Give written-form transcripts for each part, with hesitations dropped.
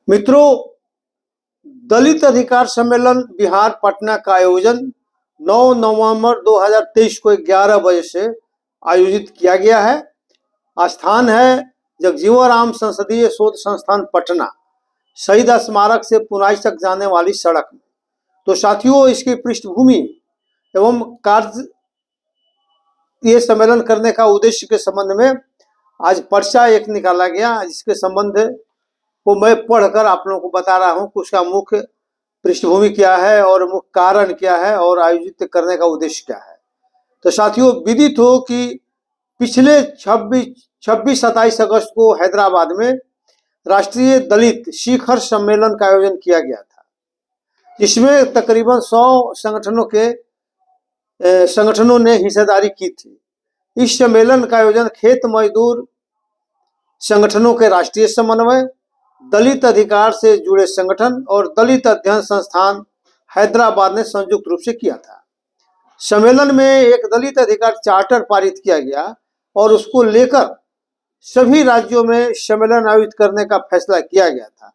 मित्रों, दलित अधिकार सम्मेलन बिहार पटना का आयोजन 9 नवंबर 2023 को 11 बजे से आयोजित किया गया है। स्थान है जगजीवन राम संसदीय शोध संस्थान पटना, शहीद स्मारक से पुनाई तक जाने वाली सड़क में। तो साथियों, इसकी पृष्ठभूमि एवं कार्य ये सम्मेलन करने का उद्देश्य के संबंध में आज पर्चा एक निकाला गया, जिसके संबंध को मैं पढ़कर आप लोगों को बता रहा हूं कि उसका मुख्य पृष्ठभूमि क्या है और मुख्य कारण क्या है और आयोजित करने का उद्देश्य क्या है। तो साथियों, विदित हो कि पिछले 26-27 अगस्त को हैदराबाद में राष्ट्रीय दलित शिखर सम्मेलन का आयोजन किया गया था, जिसमें तकरीबन 100 संगठनों ने हिस्सेदारी की थी। इस सम्मेलन का आयोजन खेत मजदूर संगठनों के राष्ट्रीय समन्वय, दलित अधिकार से जुड़े संगठन और दलित अध्ययन संस्थान हैदराबाद ने संयुक्त रूप से किया था। सम्मेलन में एक दलित अधिकार चार्टर पारित किया गया और उसको लेकर सभी राज्यों में सम्मेलन आयोजित करने का फैसला किया गया था।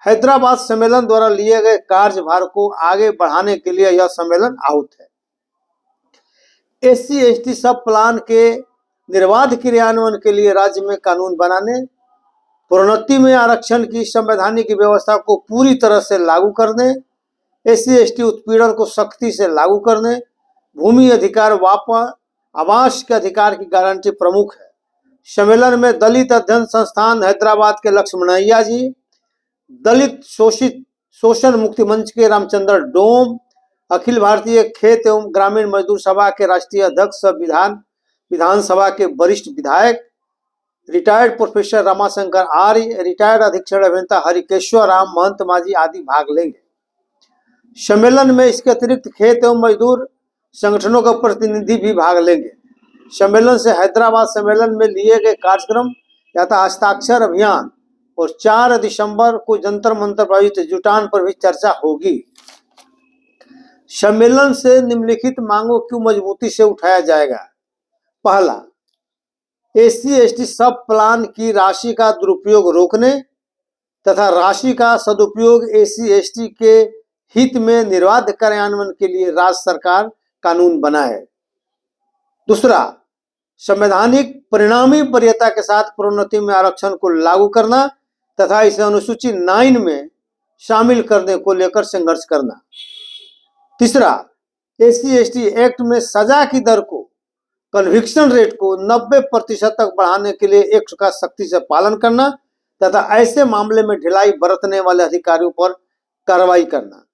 हैदराबाद सम्मेलन द्वारा लिए गए कार्यभार को आगे बढ़ाने के लिए यह सम्मेलन आहूत है। SC/ST सब प्लान के निर्बाध क्रियान्वयन के लिए राज्य में कानून बनाने, प्रोन्नति में आरक्षण की संवैधानिक व्यवस्था को पूरी तरह से लागू करने, SC/ST उत्पीड़न को सख्ती से लागू करने, भूमि अधिकार वापस, आवास के अधिकार की गारंटी प्रमुख है। सम्मेलन में दलित अध्ययन संस्थान हैदराबाद के लक्ष्मणैया जी, दलित शोषण मुक्ति मंच के रामचंद्र डोम, अखिल भारतीय खेत एवं ग्रामीण मजदूर सभा के राष्ट्रीय अध्यक्ष, विधानसभा के वरिष्ठ विधायक, रिटायर्ड प्रोफेसर रमाशंकर आर्य, रिटायर्ड अधीक्षण अभियंता हरिकेश्वर राम महंत माझी आदि भाग लेंगे। सम्मेलन में इसके अतिरिक्त खेत एवं मजदूर संगठनों का प्रतिनिधि भी भाग लेंगे। सम्मेलन से हैदराबाद सम्मेलन में लिए गए कार्यक्रम यथा हस्ताक्षर अभियान और 4 दिसंबर को जंतर मंतर पर आयोजित जुटान पर भी चर्चा होगी। सम्मेलन से निम्नलिखित मांगों को मजबूती से उठाया जाएगा। पहला, SC/ST सब प्लान की राशि का दुरुपयोग रोकने तथा राशि का सदुपयोग SC/ST के हित में निर्बाध कार्यान्वयन के लिए राज्य सरकार कानून बनाए। दूसरा, संवैधानिक परिणामी वरीयता के साथ प्रोन्नति में आरक्षण को लागू करना तथा इसे अनुसूची 9 में शामिल करने को लेकर संघर्ष करना। तीसरा, SC/ST एक्ट में सजा की दर को, कन्विक्शन रेट को 90% तक बढ़ाने के लिए एक्ट का सख्ती से पालन करना तथा ऐसे मामले में ढिलाई बरतने वाले अधिकारियों पर कार्रवाई करना।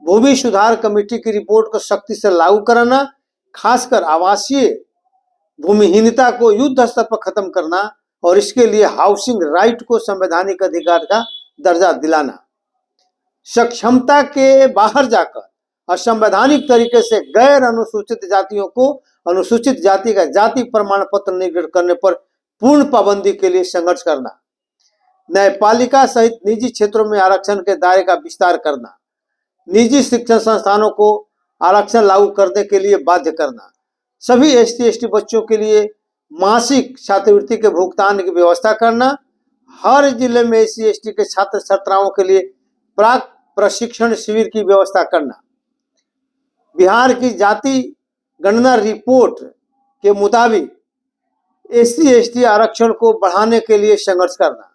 भूमि सुधार कमेटी की रिपोर्ट को सख्ती से लागू कराना, खासकर आवासीय भूमिहीनता को युद्ध स्तर पर खत्म करना और इसके लिए हाउसिंग राइट को संवैधानिक अधिकार का दर्जा दिलाना। सक्षमता के बाहर जाकर असंवैधानिक तरीके से गैर अनुसूचित जातियों को अनुसूचित जाति का जाति प्रमाण पत्र निर्गत करने पर पूर्ण पाबंदी के लिए संघर्ष करना। न्यायपालिका सहित निजी क्षेत्रों में आरक्षण के दायरे का विस्तार करना। निजी शिक्षण संस्थानों को आरक्षण लागू करने के लिए बाध्य करना। सभी SC/ST बच्चों के लिए मासिक छात्रवृत्ति के भुगतान की व्यवस्था करना। हर जिले में SC/ST के छात्र छात्राओं के लिए प्राक प्रशिक्षण शिविर की व्यवस्था करना। बिहार की जाति गणना रिपोर्ट के मुताबिक SC/ST आरक्षण को बढ़ाने के लिए संघर्ष करना।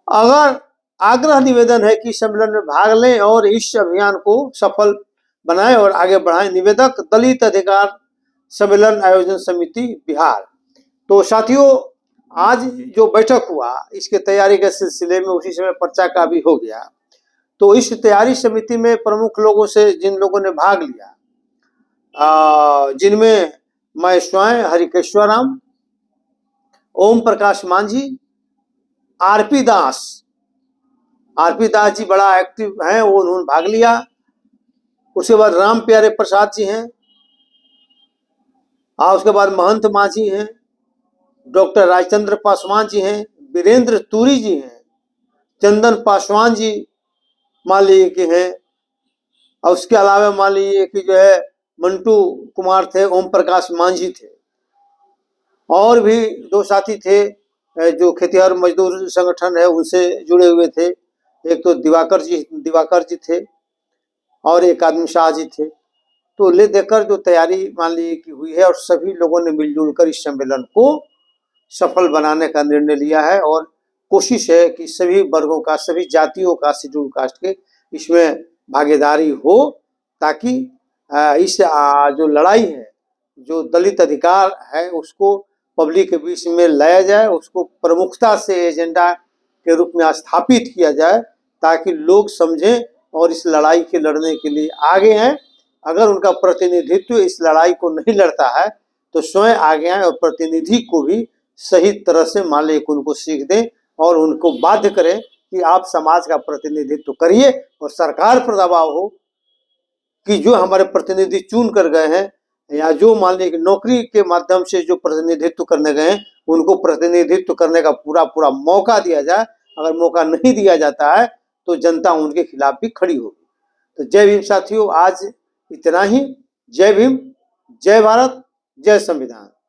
अगर आग्रह निवेदन है कि सम्मेलन में भाग लें और इस अभियान को सफल बनाएं और आगे बढ़ाएं। निवेदक, दलित अधिकार सम्मेलन आयोजन समिति बिहार। तो साथियों, आज जो बैठक हुआ इसके तैयारी के सिलसिले में उसी समय पर्चा का भी हो गया। तो इस तैयारी समिति में प्रमुख लोगों से जिन लोगों ने भाग लिया, जिनमें मैं स्वयं, हरिकेश्वर राम, ओम प्रकाश मांझी, आरपी दास जी बड़ा एक्टिव हैं, वो उन्होंने भाग लिया। उसके बाद राम प्यारे प्रसाद जी हैं, और उसके बाद महंत माझी हैं, डॉक्टर राजचंद्र पासवान जी हैं, वीरेंद्र तुरी जी हैं, चंदन पासवान जी मान लीजिए कि हैं, और उसके अलावा मान लीजिए कि जो है मंटू कुमार थे, ओम प्रकाश मांझी थे, और भी 2 साथी थे जो खेतिहर मजदूर संगठन है उनसे जुड़े हुए थे। एक तो दिवाकर जी थे और एक आदमी शाह जी थे। तो ले देकर जो तैयारी मान लीजिए कि हुई है और सभी लोगों ने मिलजुल कर इस सम्मेलन को सफल बनाने का निर्णय लिया है और कोशिश है कि सभी वर्गों का, सभी जातियों का, शेड्यूल कास्ट के इसमें भागीदारी हो, ताकि इस जो लड़ाई है, जो दलित अधिकार है, उसको पब्लिक के बीच में लाया जाए, उसको प्रमुखता से एजेंडा के रूप में स्थापित किया जाए, ताकि लोग समझें और इस लड़ाई के लड़ने के लिए आगे आएं। अगर उनका प्रतिनिधित्व इस लड़ाई को नहीं लड़ता है तो स्वयं आगे आए और प्रतिनिधि को भी सही तरह से मान लीजिए उनको सीख दें और उनको बाध्य करें कि आप समाज का प्रतिनिधित्व करिए और सरकार पर दबाव हो कि जो हमारे प्रतिनिधि चुन कर गए हैं या जो मान लीजिए नौकरी के माध्यम से जो प्रतिनिधित्व करने गए हैं उनको प्रतिनिधित्व करने का पूरा पूरा मौका दिया जाए। अगर मौका नहीं दिया जाता है तो जनता उनके खिलाफ भी खड़ी होगी। तो जय भीम साथियों, आज इतना ही। जय भीम, जय भारत, जय संविधान।